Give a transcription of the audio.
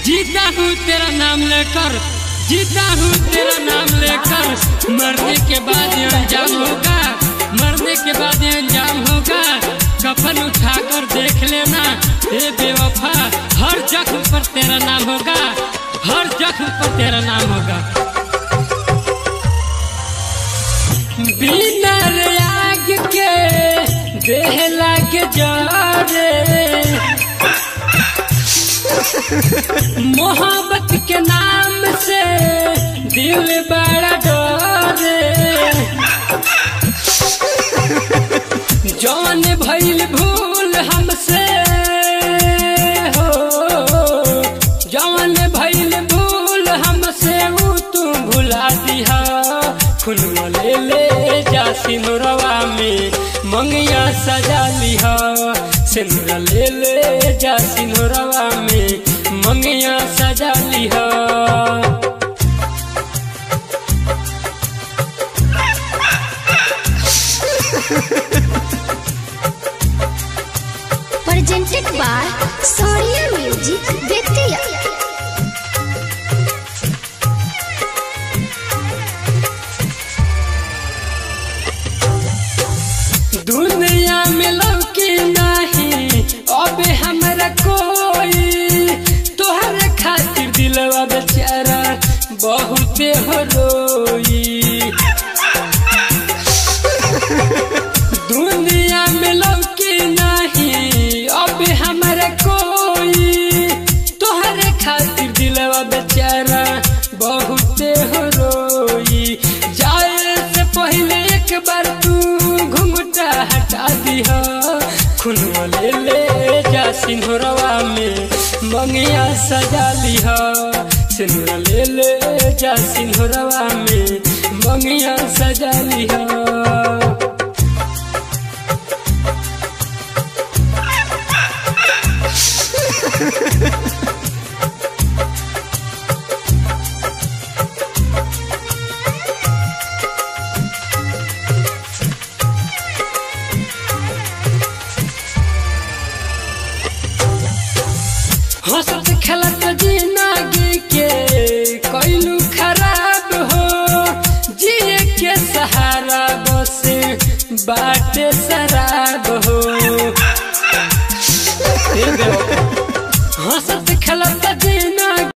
जीता हूँ तेरा नाम लेकर, जीता हूँ तेरा नाम लेकर। मरने के बाद ये अंजाम होगा, मरने के बाद ये अंजाम होगा। कफन उठाकर देख लेना हे बेवफा, हर जख्म पर तेरा नाम होगा, हर जख्म पर तेरा नाम होगा। बिना आग के देह लागे जारे, मोहब्बत के नाम से दिल बड़ा डरे। जौन भइल भूल हमसे हो, जौन भइल भूल हमसे वो तू भुला दिया। खुलवा ले ले जा सिनुरवा में मंगिया सजा लिहा, सिनुरा ले ले जा सिनुरवा में मंगिया सजा लिहा। Presented by Soria Music Bettiya। दुनिया में लौकी नहीं अब हमरा कोई, तोहरे खातिर दिलवा बेचारा बहुत हो रोई। दुनिया में लौकी नहीं अब हमरा कोई, तोहरे खातिर दिलवा बेचारा बहुत हो रोई। जाए से पहले एक बार तू घुंघटा हटा दिया। खुलवा ले ले जा सिंहरवा में मंगिया सजा लिहा, सिंहरा ले ले जा सिंहरवा में मंगिया सजा लिहा। हंसत खेलत जिंदगी के कैलू खराब हो, जिए के सहारा बस बाटे शराब